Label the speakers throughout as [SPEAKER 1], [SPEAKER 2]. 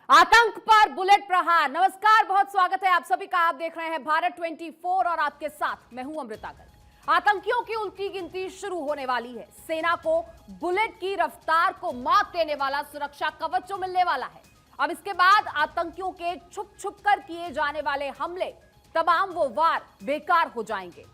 [SPEAKER 1] आतंक पर बुलेट प्रहार। नमस्कार, बहुत स्वागत है आप सभी का। आप देख रहे हैं भारत 24 और आपके साथ मैं हूं अमृता गर्ग। आतंकियों की उल्टी गिनती शुरू होने वाली है। सेना को बुलेट की रफ्तार को मात देने वाला सुरक्षा कवच जो मिलने वाला है। अब इसके बाद आतंकियों के छुप छुप कर किए जाने वाले हमले, तमाम वो वार बेकार हो जाएंगे।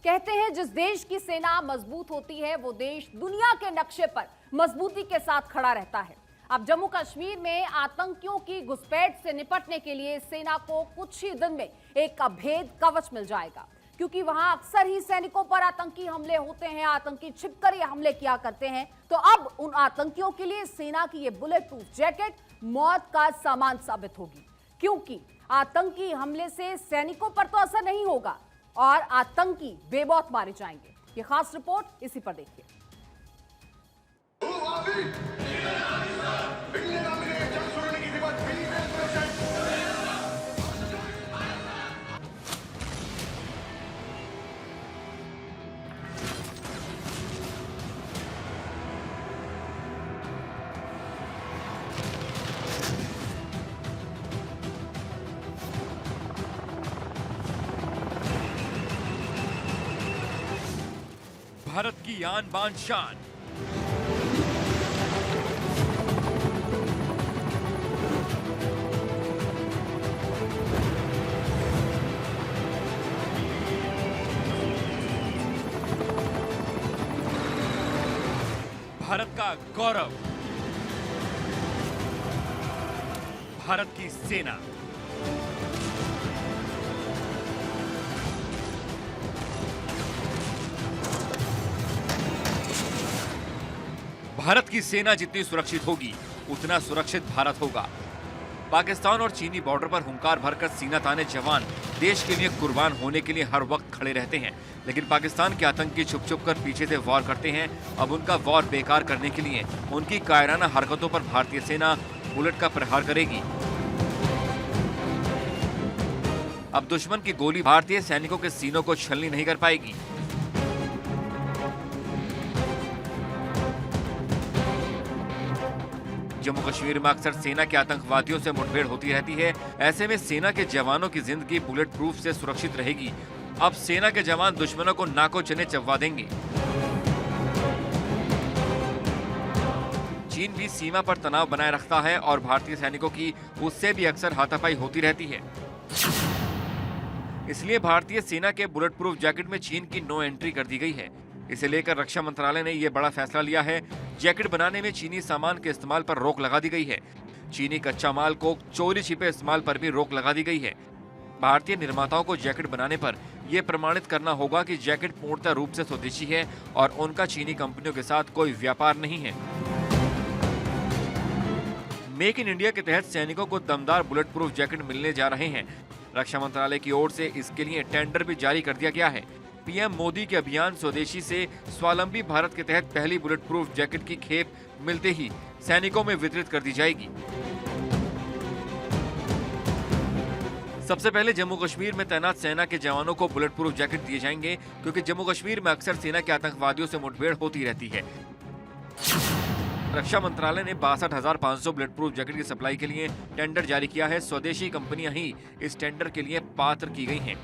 [SPEAKER 1] कहते हैं जिस देश की सेना मजबूत होती है वो देश दुनिया के नक्शे पर मजबूती के साथ खड़ा रहता है। अब जम्मू कश्मीर में आतंकियों की घुसपैठ से निपटने के लिए सेना को कुछ ही दिन में एक अभेद कवच मिल जाएगा, क्योंकि वहां अक्सर ही सैनिकों पर आतंकी हमले होते हैं, आतंकी छिपकर ये हमले किया करते हैं। तो अब उन आतंकियों के लिए सेना की ये बुलेट प्रूफ जैकेट मौत का सामान साबित होगी, क्योंकि आतंकी हमले से सैनिकों पर तो असर नहीं होगा और आतंकी बेमौत मारे जाएंगे। ये खास रिपोर्ट इसी पर देखिए।
[SPEAKER 2] भारत की आन बान शान, भारत का गौरव, भारत की सेना। भारत की सेना जितनी सुरक्षित होगी उतना सुरक्षित भारत होगा। पाकिस्तान और चीनी बॉर्डर पर हुंकार भरकर सीना ताने जवान देश के लिए कुर्बान होने के लिए हर वक्त खड़े रहते हैं, लेकिन पाकिस्तान के आतंकी छुप छुप कर पीछे से वार करते हैं। अब उनका वार बेकार करने के लिए उनकी कायराना हरकतों पर भारतीय सेना बुलेट का प्रहार करेगी। अब दुश्मन की गोली भारतीय सैनिकों के सीनों को छलनी नहीं कर पाएगी। जम्मू कश्मीर में अक्सर सेना के आतंकवादियों से मुठभेड़ होती रहती है। ऐसे में सेना के जवानों की जिंदगी बुलेट प्रूफ से सुरक्षित रहेगी। अब सेना के जवान दुश्मनों को नाको चने चबवा देंगे। चीन भी सीमा पर तनाव बनाए रखता है और भारतीय सैनिकों की उससे भी अक्सर हाथापाई होती रहती है। इसलिए भारतीय सेना के बुलेट प्रूफ जैकेट में चीन की नो एंट्री कर दी गई है। इसे लेकर रक्षा मंत्रालय ने यह बड़ा फैसला लिया है। जैकेट बनाने में चीनी सामान के इस्तेमाल पर रोक लगा दी गई है। चीनी कच्चा माल को चोरी छिपे इस्तेमाल पर भी रोक लगा दी गई है। भारतीय निर्माताओं को जैकेट बनाने पर यह प्रमाणित करना होगा कि जैकेट पूर्णतः रूप से स्वदेशी है और उनका चीनी कंपनियों के साथ कोई व्यापार नहीं है। मेक इन इंडिया के तहत सैनिकों को दमदार बुलेट प्रूफ जैकेट मिलने जा रहे हैं। रक्षा मंत्रालय की ओर से इसके लिए टेंडर भी जारी कर दिया गया है। पीएम मोदी के अभियान स्वदेशी से स्वावलंबी भारत के तहत पहली बुलेट प्रूफ जैकेट की खेप मिलते ही सैनिकों में वितरित कर दी जाएगी। सबसे पहले जम्मू कश्मीर में तैनात सेना के जवानों को बुलेट प्रूफ जैकेट दिए जाएंगे, क्योंकि जम्मू कश्मीर में अक्सर सेना के आतंकवादियों से मुठभेड़ होती रहती है। रक्षा मंत्रालय ने 62,500 बुलेट प्रूफ जैकेट की सप्लाई के लिए टेंडर जारी किया है। स्वदेशी कंपनियां ही इस टेंडर के लिए पात्र की गई हैं।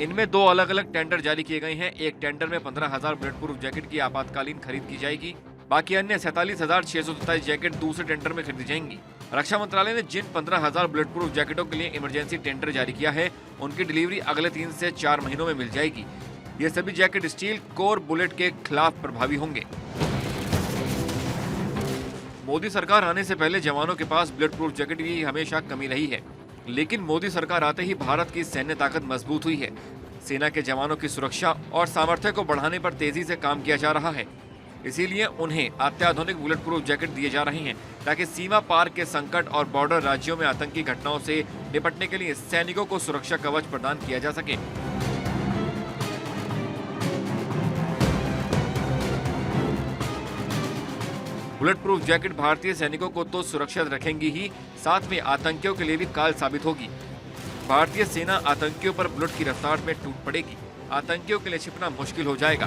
[SPEAKER 2] इनमें दो अलग अलग टेंडर जारी किए गए हैं। एक टेंडर में 15,000 बुलेट प्रूफ जैकेट की आपातकालीन खरीद की जाएगी। बाकी अन्य 47,627 जैकेट दूसरे टेंडर में खरीदी जाएंगी। रक्षा मंत्रालय ने जिन 15,000 बुलेट प्रूफ जैकेटों के लिए इमरजेंसी टेंडर जारी किया है, उनकी डिलीवरी अगले 3 से 4 महीनों में मिल जाएगी। ये सभी जैकेट स्टील कोर बुलेट के खिलाफ प्रभावी होंगे। मोदी सरकार आने से पहले जवानों के पास बुलेट प्रूफ जैकेट की हमेशा कमी रही है, लेकिन मोदी सरकार आते ही भारत की सैन्य ताकत मजबूत हुई है। सेना के जवानों की सुरक्षा और सामर्थ्य को बढ़ाने पर तेजी से काम किया जा रहा है। इसीलिए उन्हें अत्याधुनिक बुलेट प्रूफ जैकेट दिए जा रहे हैं, ताकि सीमा पार के संकट और बॉर्डर राज्यों में आतंकी घटनाओं से निपटने के लिए सैनिकों को सुरक्षा कवच प्रदान किया जा सके। बुलेट प्रूफ जैकेट भारतीय सैनिकों को तो सुरक्षित रखेंगी ही, साथ में आतंकियों के लिए भी काल साबित होगी। भारतीय सेना आतंकियों पर बुलेट की रफ्तार में टूट पड़ेगी। आतंकियों के लिए छिपना मुश्किल हो जाएगा।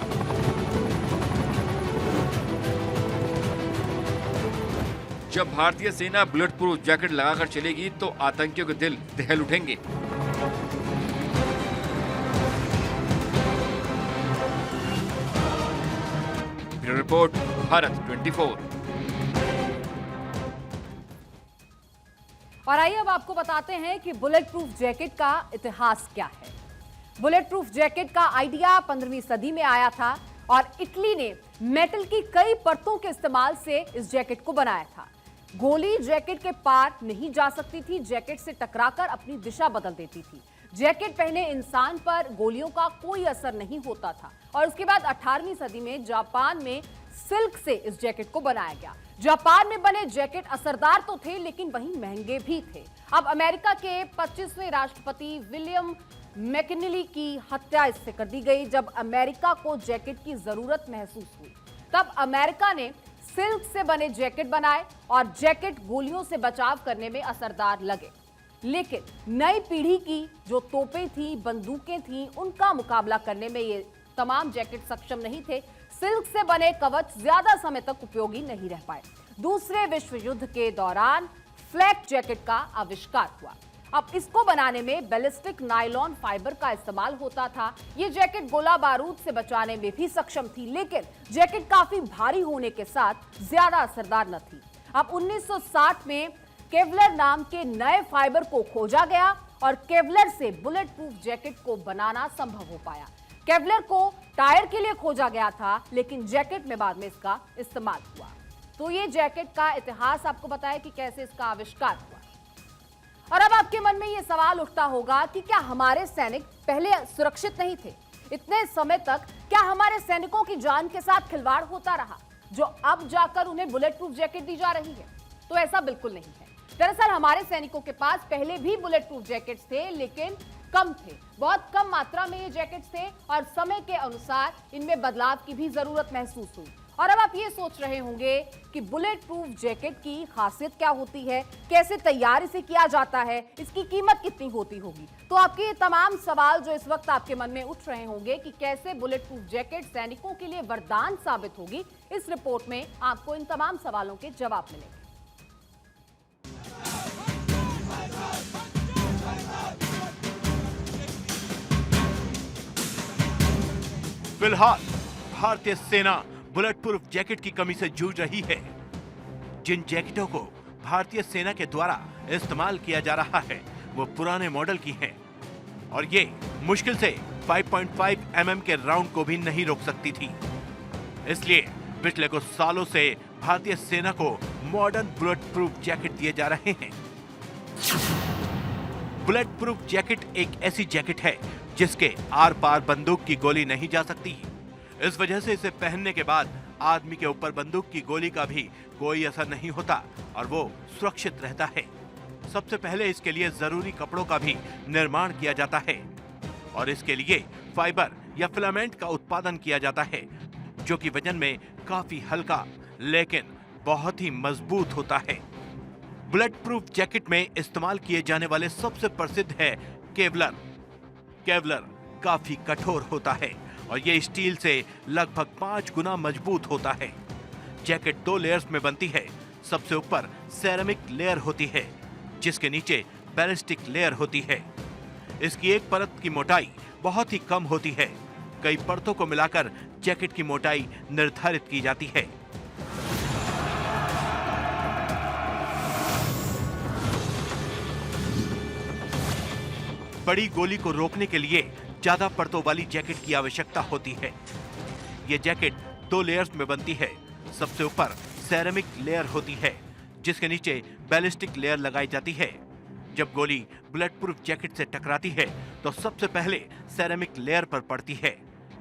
[SPEAKER 2] जब भारतीय सेना बुलेट प्रूफ जैकेट लगाकर चलेगी तो आतंकियों के दिल दहल उठेंगे। Bureau report, Bharat 24।
[SPEAKER 1] और आइए अब आपको बताते हैं कि बुलेट प्रूफ जैकेट का इतिहास क्या है। बुलेट प्रूफ जैकेट का आइडिया 15वीं सदी में आया था और इटली ने मेटल की कई परतों के इस्तेमाल से इस जैकेट को बनाया था। गोली जैकेट के पार नहीं जा सकती थी, जैकेट से टकराकर अपनी दिशा बदल देती थी। जैकेट पहने इंसान पर गोलियों का कोई असर नहीं होता था और उसके बाद 18वीं सदी में जापान में सिल्क से इस जैकेट को बनाया गया। जापान में बने जैकेट असरदार तो थे लेकिन वहीं महंगे भी थे। अब अमेरिका के 25वें राष्ट्रपति विलियम मैकिनली की हत्या इससे कर दी गई। जब अमेरिका को जैकेट की जरूरत महसूस हुई तब अमेरिका ने सिल्क से बने जैकेट बनाए और जैकेट गोलियों से बचाव करने में असरदार लगे। लेकिन नई पीढ़ी की जो तोपें थी, बंदूकें थी, उनका मुकाबला करने में ये तमाम जैकेट सक्षम नहीं थे। सिल्क से बने कवच ज्यादा समय तक उपयोगी नहीं रह पाए। दूसरे विश्व युद्ध के दौरान फ्लैक जैकेट का आविष्कार हुआ। अब इसको बनाने में बैलिस्टिक नायलॉन फाइबर का इस्तेमाल होता था। ये जैकेट गोला बारूद से बचाने में भी सक्षम थी, लेकिन जैकेट काफी भारी होने के साथ ज्यादा असरदार न थी। अब 1960 में केवलर नाम के नए फाइबर को खोजा गया और केवलर से बुलेट प्रूफ जैकेट को बनाना संभव हो पाया। केवलर को टायर के लिए खोजा गया था, लेकिन जैकेट में बाद में इसका इस्तेमाल हुआ। तो ये जैकेट का इतिहास आपको बताया कि कैसे इसका आविष्कार हुआ। और अब आपके मन में ये सवाल उठता होगा कि क्या हमारे सैनिक पहले सुरक्षित नहीं थे? इतने समय तक क्या हमारे सैनिकों की जान के साथ खिलवाड़ होता रहा, जो अब जाकर उन्हें बुलेट प्रूफ जैकेट दी जा रही है? तो ऐसा बिल्कुल नहीं है। दरअसल हमारे सैनिकों के पास पहले भी बुलेट प्रूफ जैकेट्स थे, लेकिन कम थे, बहुत कम मात्रा में ये जैकेट्स थे और समय के अनुसार इनमें बदलाव की भी जरूरत महसूस हुई। और अब आप ये सोच रहे होंगे कि बुलेट प्रूफ जैकेट की खासियत क्या होती है, कैसे तैयार इसे किया जाता है, इसकी कीमत कितनी होती होगी। तो आपके ये तमाम सवाल जो इस वक्त आपके मन में उठ रहे होंगे कि कैसे बुलेट प्रूफ जैकेट सैनिकों के लिए वरदान साबित होगी, इस रिपोर्ट में आपको इन तमाम सवालों के जवाब मिलेंगे।
[SPEAKER 3] फिलहाल भारतीय सेना बुलेट प्रूफ जैकेट की कमी से जूझ रही है। जिन जैकेटों को भारतीय सेना के द्वारा इस्तेमाल किया जा रहा है वो पुराने मॉडल की हैं और ये मुश्किल से 5.5 mm के राउंड को भी नहीं रोक सकती थी। इसलिए पिछले कुछ सालों से भारतीय सेना को मॉडर्न बुलेट प्रूफ जैकेट दिए जा रहे हैं। बुलेट प्रूफ जैकेट एक ऐसी जैकेट है जिसके आर पार बंदूक की गोली नहीं जा सकती। इस वजह से इसे पहनने के बाद आदमी के ऊपर बंदूक की गोली का भी कोई असर नहीं होता और वो सुरक्षित रहता है। सबसे पहले इसके लिए जरूरी कपड़ों का भी निर्माण किया जाता है और इसके लिए फाइबर या फिलामेंट का उत्पादन किया जाता है, जो कि वजन में काफी हल्का लेकिन बहुत ही मजबूत होता है। बुलेट प्रूफ जैकेट में इस्तेमाल किए जाने वाले सबसे प्रसिद्ध है केवलर। केवलर काफी कठोर होता है और ये स्टील से लगभग 5 गुना मजबूत होता है। जैकेट 2 लेयर्स में बनती है। सबसे ऊपर सेरेमिक लेयर होती है, जिसके नीचे बैलिस्टिक लेयर होती है। इसकी एक परत की मोटाई बहुत ही कम होती है। कई परतों को मिलाकर जैकेट की मोटाई निर्धारित की जाती है। बड़ी गोली को रोकने के लिए ज्यादा परतों वाली जैकेट की आवश्यकता होती है। यह जैकेट 2 लेयर्स में बनती है। सबसे ऊपर सेरेमिक लेयर होती है, जिसके नीचे बैलिस्टिक लेयर लगाई जाती है। जब गोली बुलेट प्रूफ जैकेट से टकराती है तो सबसे पहले सेरेमिक लेयर पर पड़ती है।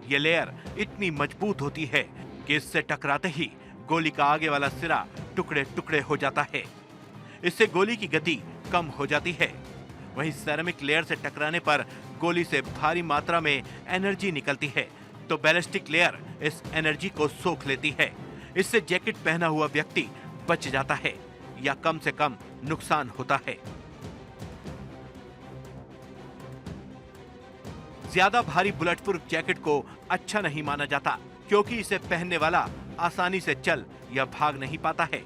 [SPEAKER 3] यह लेयर इतनी मजबूत होती है कि इससे टकराते ही गोली का आगे वाला सिरा टुकड़े टुकड़े हो जाता है। इससे गोली की गति कम हो जाती है। वहीं सेरेमिक लेयर से टकराने पर गोली से भारी मात्रा में एनर्जी निकलती है, तो बैलिस्टिक लेयर इस एनर्जी को सोख लेती है। इससे जैकेट पहना हुआ व्यक्ति बच जाता है या कम से कम नुकसान होता है। ज्यादा भारी बुलेट प्रूफ जैकेट को अच्छा नहीं माना जाता, क्योंकि इसे पहनने वाला आसानी से चल या भाग नहीं पाता है।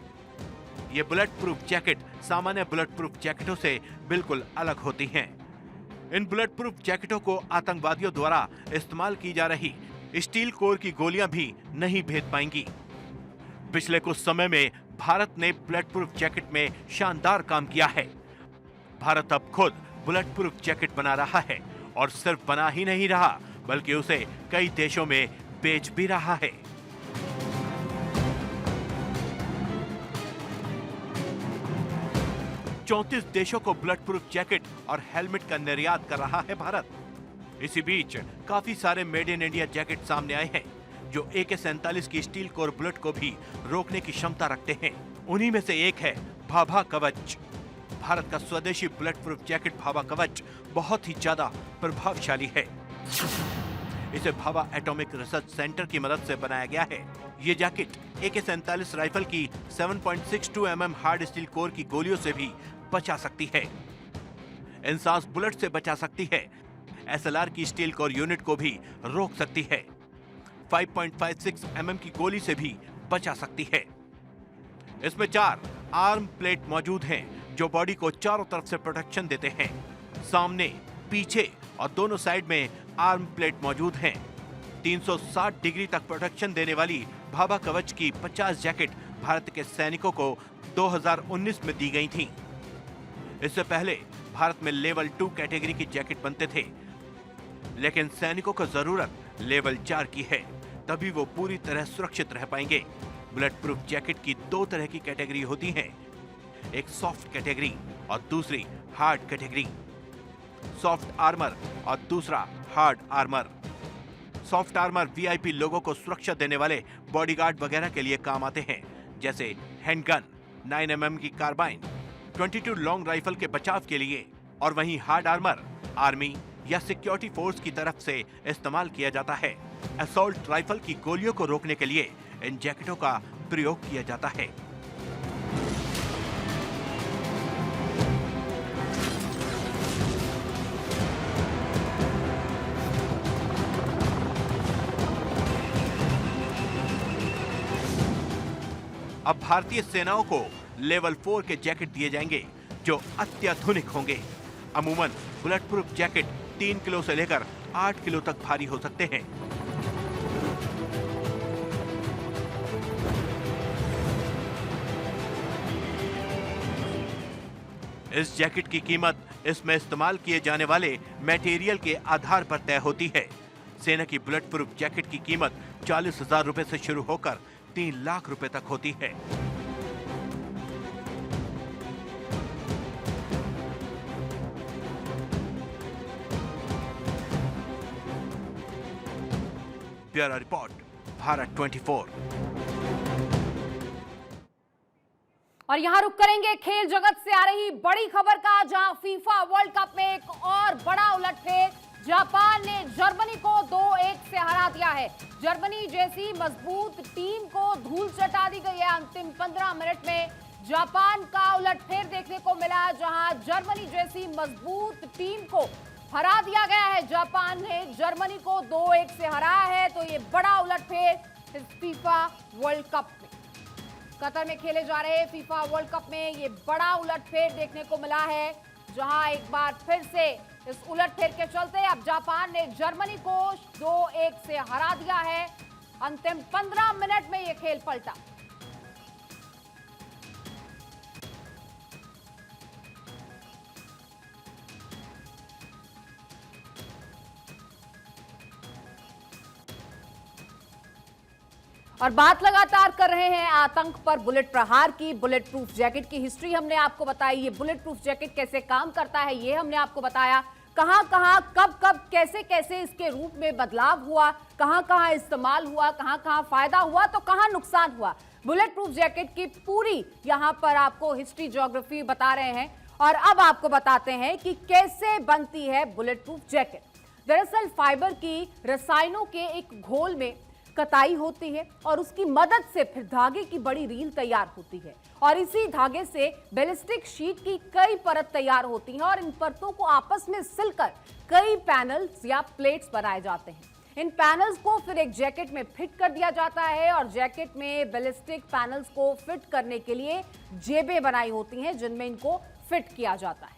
[SPEAKER 3] ये बुलेट प्रूफ जैकेट सामान्य बुलेट प्रूफ जैकेटों से बिल्कुल अलग होती हैं। इन बुलेट प्रूफ जैकेटों को आतंकवादियों द्वारा इस्तेमाल की जा रही स्टील कोर की गोलियां भी नहीं भेद पाएंगी। पिछले कुछ समय में भारत ने बुलेट प्रूफ जैकेट में शानदार काम किया है। भारत अब खुद बुलेट प्रूफ जैकेट बना रहा है और सिर्फ बना ही नहीं रहा बल्कि उसे कई देशों में बेच भी रहा है। चौंतीस देशों को बुलेट प्रूफ जैकेट और हेलमेट का निर्यात कर रहा है भारत। इसी बीच काफी सारे मेड इन इंडिया जैकेट सामने आए हैं जो AK-47 की स्टील कोर बुलेट को भी रोकने की क्षमता रखते हैं। उन्हीं में से एक है भाभा कवच। भारत का स्वदेशी बुलेट प्रूफ जैकेट भाभा कवच बहुत ही ज्यादा प्रभावशाली है। इसे भाभा एटॉमिक रिसर्च सेंटर की मदद से बनाया गया है। ये जैकेट AK-47 राइफल की 7.62 mm हार्ड स्टील कोर की गोलियों से भी बचा सकती है। इंसास बुलेट से बचा सकती है। SLR की स्टील कोर यूनिट को भी रोक सकती है। 5.56 mm की गोली से भी बचा सकती है। इसमें 4 आर्म प्लेट मौजूद हैं जो बॉडी को चारों तरफ से प्रोटेक्शन देते हैं। सामने, पीछे और दोनों साइड में आर्म प्लेट मौजूद हैं। 360 डिग्री तक प्रोटेक्शन देने वाली भाभा कवच की 50 जैकेट भारत के सैनिकों को 2019 में दी गई थीं। इससे पहले भारत में लेवल 2 कैटेगरी की जैकेट बनते थे, लेकिन सैनिकों को जरूरत लेवल 4 की है, तभी वो पूरी तरह सुरक्षित रह पाएंगे। बुलेट प्रूफ जैकेट की 2 तरह की कैटेगरी होती हैं, एक सॉफ्ट कैटेगरी और दूसरी हार्ड कैटेगरी। सॉफ्ट आर्मर और दूसरा hard armour. Soft armour VIP लोगों को सुरक्षा देने वाले बॉडीगार्ड वगैरह के लिए काम आते हैं, जैसे हैंडगन, 9 mm की कार्बाइन, 22 लॉन्ग राइफल के बचाव के लिए। और वहीं हार्ड आर्मर आर्मी या सिक्योरिटी फोर्स की तरफ से इस्तेमाल किया जाता है। असॉल्ट राइफल की गोलियों को रोकने के लिए इन जैकेटों का प्रयोग किया जाता है। अब भारतीय सेनाओं को लेवल 4 के जैकेट दिए जाएंगे जो अत्याधुनिक होंगे। अमूमन बुलेट प्रूफ जैकेट 3 किलो से लेकर 8 किलो तक भारी हो सकते हैं। इस जैकेट की कीमत इसमें इस्तेमाल किए जाने वाले मटेरियल के आधार पर तय होती है। सेना की बुलेट प्रूफ जैकेट की कीमत 40,000 रुपए से शुरू होकर 3 लाख रुपए तक होती है। Bureau report, Bharat 24।
[SPEAKER 1] और यहां रुक करेंगे खेल जगत से आ रही बड़ी खबर का, जहां फीफा वर्ल्ड कप में एक और बड़ा उलटफेर। जापान ने जर्मनी को 2-1 से हरा दिया है। जर्मनी जैसी मजबूत टीम को धूल चटा दी गई है। अंतिम 15 मिनट में जापान का उलटफेर देखने को मिला, जहां जर्मनी जैसी मजबूत टीम को हरा दिया गया है। जापान ने जर्मनी को 2-1 से हराया है। तो ये बड़ा उलटफेर इस फीफा वर्ल्ड कप में, कतर में खेले जा रहे फीफा वर्ल्ड कप में ये बड़ा उलटफेर देखने को मिला है, जहां एक बार फिर से इस उलटफेर के चलते अब जापान ने जर्मनी को 2-1 से हरा दिया है। अंतिम 15 मिनट में ये खेल पलटा। और बात लगातार कर रहे हैं आतंक पर बुलेट प्रहार की। बुलेट प्रूफ जैकेट की हिस्ट्री हमने आपको बताई, ये बुलेट प्रूफ जैकेट कैसे काम करता है ये हमने आपको बताया, कहां कहां कब कब कैसे कैसे इसके रूप में बदलाव हुआ, कहां कहां इस्तेमाल हुआ, कहां कहां फायदा हुआ तो कहां नुकसान हुआ। बुलेट प्रूफ जैकेट की पूरी यहां पर आपको हिस्ट्री ज्योग्राफी बता रहे हैं। और अब आपको बताते हैं कि कैसे बनती है बुलेट प्रूफ जैकेट। दरअसल फाइबर की रसायनों के एक घोल में कताई होती है और उसकी मदद से फिर धागे की बड़ी रील तैयार होती है और इसी धागे से बैलिस्टिक शीट की कई परत तैयार होती हैं और इन परतों को आपस में सिलकर कई पैनल्स या प्लेट्स बनाए जाते हैं। इन पैनल्स को फिर एक जैकेट में फिट कर दिया जाता है और जैकेट में बैलिस्टिक पैनल्स को फिट करने के लिए जेबें बनाई होती हैं जिनमें इनको फिट किया जाता है।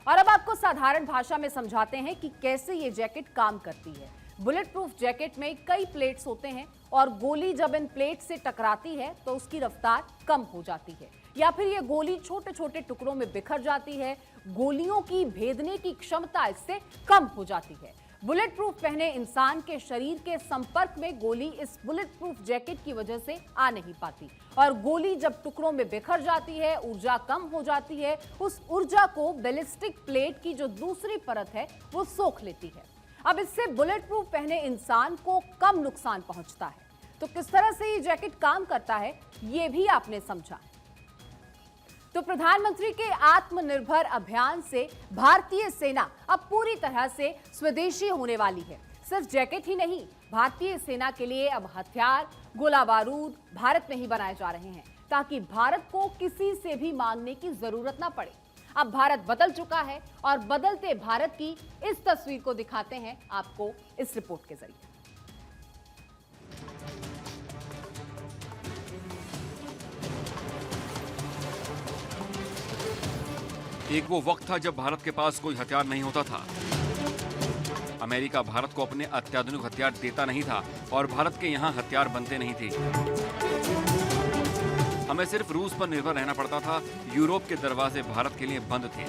[SPEAKER 1] और अब आपको साधारण भाषा में समझाते हैं कि कैसे ये जैकेट काम करती है। बुलेट प्रूफ जैकेट में कई प्लेट्स होते हैं और गोली जब इन प्लेट से टकराती है तो उसकी रफ्तार कम हो जाती है या फिर ये गोली छोटे छोटे टुकड़ों में बिखर जाती है। गोलियों की भेदने की क्षमता इससे कम हो जाती है। बुलेट प्रूफ पहने इंसान के शरीर के संपर्क में गोली इस बुलेट प्रूफ जैकेट की वजह से आ नहीं पाती और गोली जब टुकड़ों में बिखर जाती है, ऊर्जा कम हो जाती है, उस ऊर्जा को बैलिस्टिक प्लेट की जो दूसरी परत है वो सोख लेती है। अब इससे बुलेट प्रूफ पहने इंसान को कम नुकसान पहुंचता है। तो किस तरह से ये जैकेट काम करता है ये भी आपने समझा। तो प्रधानमंत्री के आत्मनिर्भर अभियान से भारतीय सेना अब पूरी तरह से स्वदेशी होने वाली है। सिर्फ जैकेट ही नहीं, भारतीय सेना के लिए अब हथियार, गोला बारूद भारत में ही बनाए जा रहे हैं ताकि भारत को किसी से भी मांगने की जरूरत ना पड़े। अब भारत बदल चुका है और बदलते भारत की इस तस्वीर को दिखाते हैं आपको इस रिपोर्ट के जरिए।
[SPEAKER 2] एक वो वक्त था जब भारत के पास कोई हथियार नहीं होता था। अमेरिका भारत को अपने अत्याधुनिक हथियार देता नहीं था और भारत के यहाँ हथियार बनते नहीं थे। हमें सिर्फ रूस पर निर्भर रहना पड़ता था। यूरोप के दरवाजे भारत के लिए बंद थे।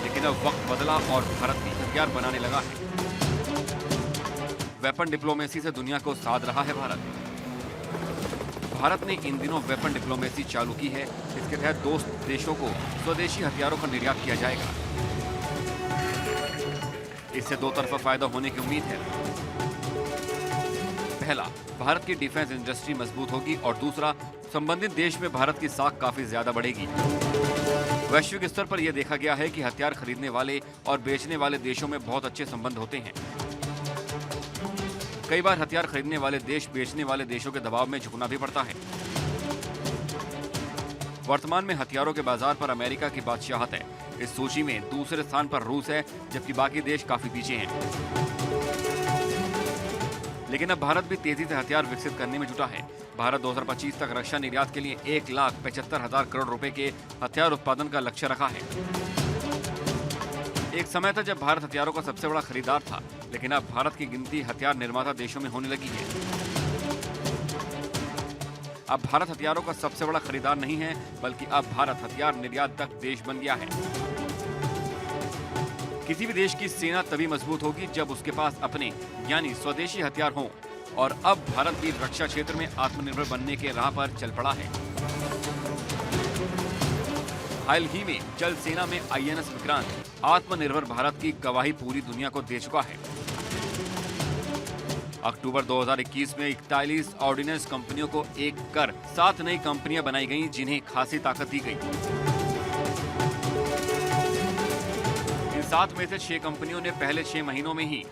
[SPEAKER 2] लेकिन अब वक्त बदला और भारत भी हथियार बनाने लगा है। वेपन डिप्लोमेसी से दुनिया को साध रहा है भारत ने इन दिनों वेपन डिप्लोमेसी चालू की है। इसके तहत दोस्त देशों को स्वदेशी हथियारों का निर्यात किया जाएगा। इससे दो तरफा फायदा होने की उम्मीद है। पहला, भारत की डिफेंस इंडस्ट्री मजबूत होगी और दूसरा, संबंधित देश में भारत की साख काफी ज्यादा बढ़ेगी। वैश्विक स्तर पर यह देखा गया है कि हथियार खरीदने वाले और बेचने वाले देशों में बहुत अच्छे संबंध होते हैं। कई बार हथियार खरीदने वाले देश बेचने वाले देशों के दबाव में झुकना भी पड़ता है। वर्तमान में हथियारों के बाजार पर अमेरिका की बादशाहत है। इस सूची में दूसरे स्थान पर रूस है, जबकि बाकी देश काफी पीछे हैं। लेकिन अब भारत भी तेजी से हथियार विकसित करने में जुटा है। भारत 2025 तक रक्षा निर्यात के लिए 1,75,000 करोड़ रुपए के हथियार उत्पादन का लक्ष्य रखा है। एक समय था जब भारत हथियारों का सबसे बड़ा खरीदार था, लेकिन अब भारत की गिनती हथियार निर्माता देशों में होने लगी है। अब भारत हथियारों का सबसे बड़ा खरीदार नहीं है, बल्कि अब भारत हथियार निर्यात तक देश बन गया है। किसी भी देश की सेना तभी मजबूत होगी जब उसके पास अपने यानी स्वदेशी हथियार हों, और अब भारत भी रक्षा क्षेत्र में आत्मनिर्भर बनने के राह पर चल पड़ा है। हाल ही में जल सेना में INS विक्रांत आत्मनिर्भर भारत की गवाही पूरी दुनिया को दे चुका है। अक्टूबर 2021 में 41 ऑर्डिनेंस कंपनियों को एक कर 7 नई कंपनियां बनाई गईं, जिन्हें खासी ताकत दी गई। इन 7 में से 6 कंपनियों ने पहले 6 महीनों में ही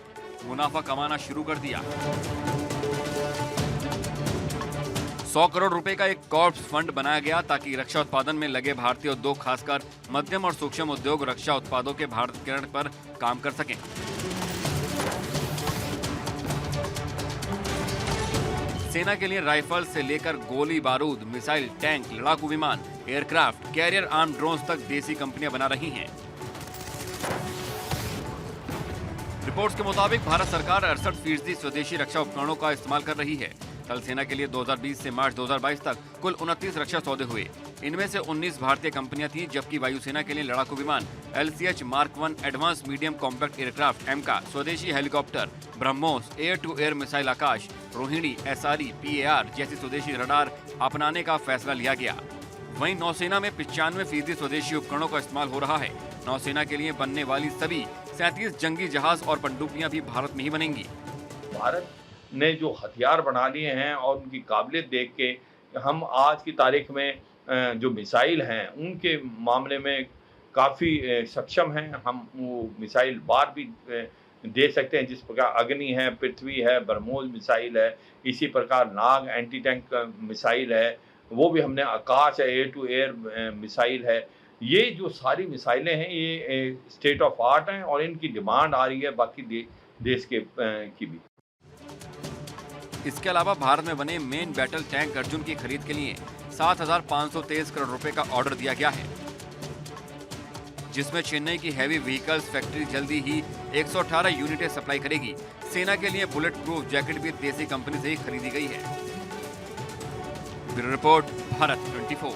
[SPEAKER 2] मुनाफा कमाना शुरू कर दिया। 100 करोड़ रुपए का एक कॉर्प्स फंड बनाया गया ताकि रक्षा उत्पादन में लगे भारतीय उद्योग, खासकर मध्यम और सूक्ष्म उद्योग, रक्षा उत्पादों के भारतीयकरण पर काम कर सकें। सेना के लिए राइफल से लेकर गोली बारूद, मिसाइल, टैंक, लड़ाकू विमान, एयरक्राफ्ट, कैरियर आर्म ड्रोन्स तक देसी कंपनियां बना रही हैं। रिपोर्ट्स के मुताबिक भारत सरकार 68% स्वदेशी रक्षा उपकरणों का इस्तेमाल कर रही है। थल सेना के लिए 2020 से मार्च 2022 तक कुल 29 रक्षा सौदे हुए। इनमें से 19 भारतीय कंपनियां थीं, जबकि वायुसेना के लिए लड़ाकू विमान LCH mark 1, advance medium compact aircraft AMCA, स्वदेशी helicopter BrahMos, air to air missile Akash, Rohini, SRE, PAR जैसी स्वदेशी रडार अपनाने का फैसला लिया गया। वहीं नौसेना में 95% स्वदेशी उपकरणों का इस्तेमाल हो रहा है। नौसेना के लिए बनने वाली सभी 37 जंगी जहाज और पनडुब्बियां भी भारत में ही बनेंगी।
[SPEAKER 4] भारत ने जो हथियार बना लिए हैं और उनकी काबिलियत देख के हम आज की तारीख में जो मिसाइल हैं उनके मामले में काफ़ी सक्षम हैं। हम वो मिसाइल बार भी दे सकते हैं, जिस प्रकार अग्नि है, पृथ्वी है, ब्रह्मोस मिसाइल है, इसी प्रकार नाग एंटी टैंक मिसाइल है, वो भी हमने आकाश है, एयर टू एयर मिसाइल है। ये जो सारी मिसाइलें हैं ये स्टेट ऑफ आर्ट हैं और इनकी डिमांड आ रही है बाकी देश के की भी।
[SPEAKER 2] इसके अलावा भारत में बने मेन बैटल टैंक अर्जुन की खरीद के लिए 7,523 करोड़ रुपए का ऑर्डर दिया गया है, जिसमें चेन्नई की हैवी व्हीकल्स फैक्ट्री जल्दी ही 118 यूनिटें सप्लाई करेगी। सेना के लिए बुलेट प्रूफ जैकेट भी देसी कंपनी से ही खरीदी गई है। Bureau report, Bharat 24।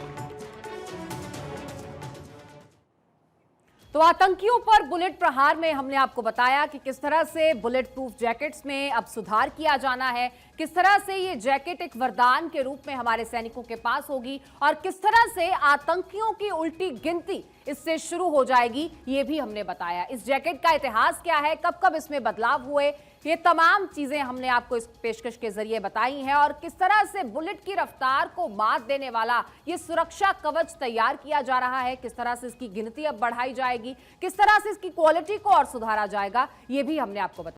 [SPEAKER 1] तो आतंकियों पर बुलेट प्रहार में हमने आपको बताया कि किस तरह से बुलेट प्रूफ जैकेट्स में अब सुधार किया जाना है, किस तरह से ये जैकेट एक वरदान के रूप में हमारे सैनिकों के पास होगी और किस तरह से आतंकियों की उल्टी गिनती इससे शुरू हो जाएगी, ये भी हमने बताया। इस जैकेट का इतिहास क्या है, कब कब इसमें बदलाव हुए, ये तमाम चीजें हमने आपको इस पेशकश के जरिए बताई हैं और किस तरह से बुलेट की रफ्तार को मात देने वाला ये सुरक्षा कवच तैयार किया जा रहा है, किस तरह से इसकी गिनती अब बढ़ाई जाएगी, किस तरह से इसकी क्वालिटी को और सुधारा जाएगा, ये भी हमने आपको बताया।